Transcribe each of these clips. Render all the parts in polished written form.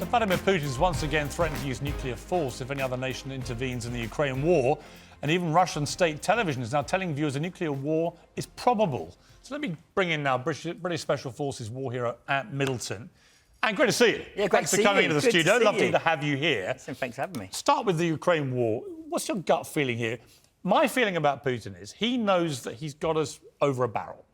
So Vladimir Putin has once again threatened to use nuclear force if any other nation intervenes in the Ukraine war. And even Russian state television is now telling viewers a nuclear war is probable. So let me bring in now British Special Forces war hero at Middleton. And great to see you. Yeah, great Thanks to for see coming you. into the Good studio. to see Lovely you. to have you here. Thanks for having me. Start with the Ukraine war. What's your gut feeling here? My feeling about Putin is he knows that he's got us over a barrel,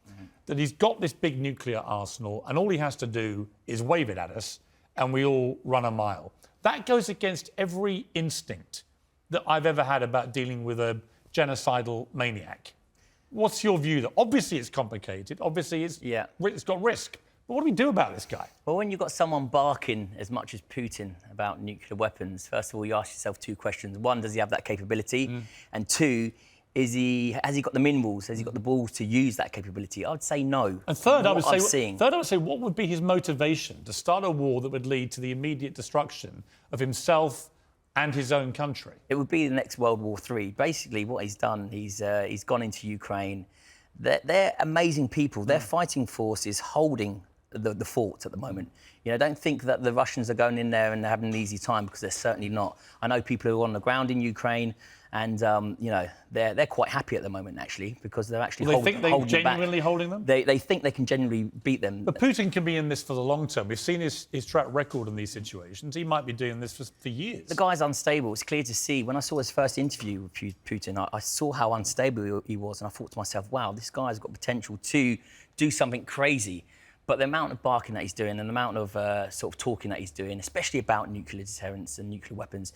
that he's got this big nuclear arsenal, and all he has to do is wave it at us, and we all run a mile. That goes against every instinct that I've ever had about dealing with a genocidal maniac. What's your view? That obviously it's complicated, obviously it's got risk. But what do we do about this guy? Well, when you've got someone barking as much as Putin about nuclear weapons, first of all, you ask yourself two questions. One, does he have that capability? And two, has he got the minerals? Has he got the balls to use that capability? I would say no. And third, I would say, what would be his motivation to start a war that would lead to the immediate destruction of himself and his own country? It would be the next World War III. Basically, what he's done, he's gone into Ukraine. They're amazing people. Their fighting force is holding the fort at the moment. You know, don't think that the Russians are going in there and having an easy time, because they're certainly not. I know people who are on the ground in Ukraine, and you know, they're quite happy at the moment, actually, because they're actually holding them. They think they can genuinely beat them. But Putin can be in this for the long term. We've seen his track record in these situations. He might be doing this for years. The guy's unstable. It's clear to see. When I saw his first interview with Putin, I saw how unstable he was, and I thought to myself, wow, this guy's got potential to do something crazy. But the amount of barking that he's doing and the amount of sort of talking that he's doing, especially about nuclear deterrence and nuclear weapons,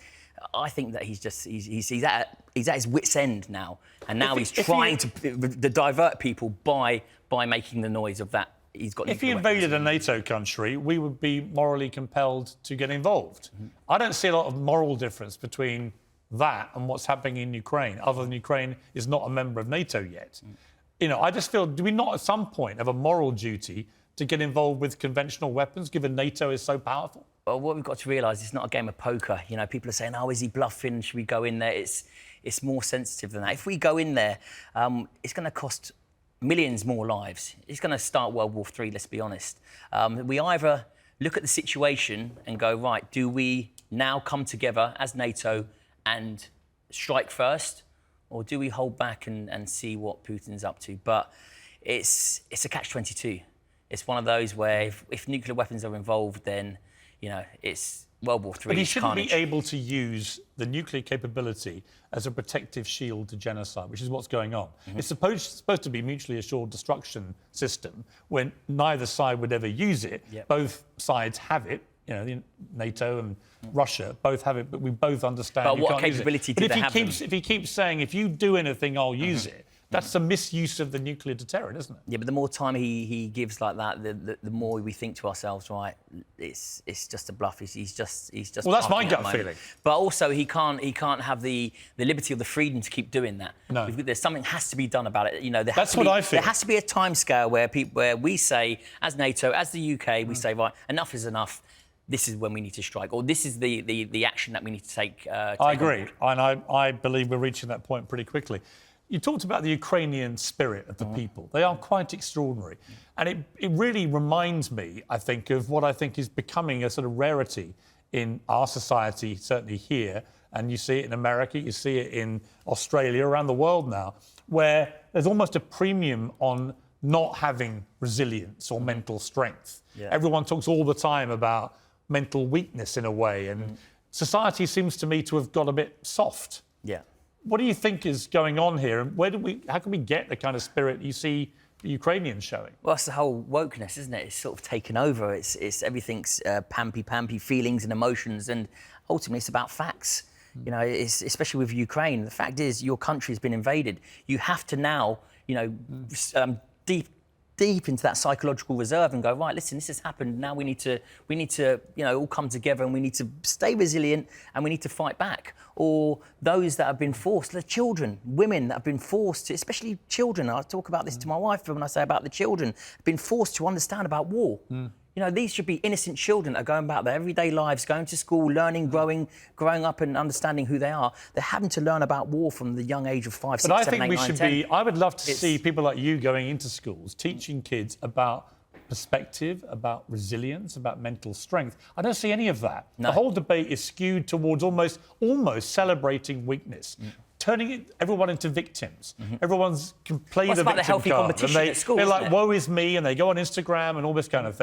I think that he's at his wit's end now. And now he's trying to divert people by making the noise of that he's got nuclear weapons. If he invaded a NATO country, we would be morally compelled to get involved. I don't see a lot of moral difference between that and what's happening in Ukraine, other than Ukraine is not a member of NATO yet. You know, I just feel, do we not at some point have a moral duty to get involved with conventional weapons, given NATO is so powerful? Well, what we've got to realise, it's not a game of poker. You know, people are saying, oh, is he bluffing? Should we go in there? It's more sensitive than that. If we go in there, it's going to cost millions more lives. It's going to start World War III, let's be honest. We either look at the situation and go, right, do we now come together as NATO and strike first? Or do we hold back and see what Putin's up to? But it's a catch-22. It's one of those where if nuclear weapons are involved, then, you know, it's World War III. But he shouldn't be able to use the nuclear capability as a protective shield to genocide, which is what's going on. It's supposed to be a mutually assured destruction system when neither side would ever use it. Both sides have it. You know, NATO and Russia both have it, but we both understand. But what capability do they have? If he keeps saying, if you do anything, I'll use it, that's a misuse of the nuclear deterrent, isn't it? Yeah, but the more time he gives like that, the more we think to ourselves, right, it's just a bluff. He's just. Well, that's my gut feeling. But also, he can't have the liberty or the freedom to keep doing that. No. There's something has to be done about it. You know, that's what I feel. There has to be a timescale where we say, as NATO, as the UK, we say, right, enough is enough. This is when we need to strike, or this is the action that we need to take. I agree, and I believe we're reaching that point pretty quickly. You talked about the Ukrainian spirit of the people. They are quite extraordinary. And it really reminds me, I think, of what I think is becoming a sort of rarity in our society, certainly here. And you see it in America, you see it in Australia, around the world now, where there's almost a premium on not having resilience or mental strength. Everyone talks all the time about mental weakness in a way. And society seems to me to have got a bit soft. Yeah. What do you think is going on here, and how can we get the kind of spirit you see the Ukrainians showing? Well, it's the whole wokeness, isn't it? It's sort of taken over. It's everything's pampy feelings and emotions, and ultimately it's about facts. You know, it's, especially with Ukraine. The fact is, your country has been invaded. You have to now, you know, deep into that psychological reserve and go, right, listen, this has happened. Now we need to, you know, all come together, and we need to stay resilient, and we need to fight back. Or those that have been forced, the children, women that have been forced to, especially children. I talk about this to my wife when I say about the children, been forced to understand about war. You know, these should be innocent children that are going about their everyday lives, going to school, learning, growing up and understanding who they are. They're having to learn about war from the young age of 5, 6, 7, 8, 9, 10. I would love to see people like you going into schools, teaching kids about perspective, about resilience, about mental strength. I don't see any of that. No. The whole debate is skewed towards almost celebrating weakness. Turning everyone into victims. Everyone's can play Well, it's the about the victim healthy card. competition And at school, they're isn't like, it? woe is me, and they go on Instagram and all this kind of thing.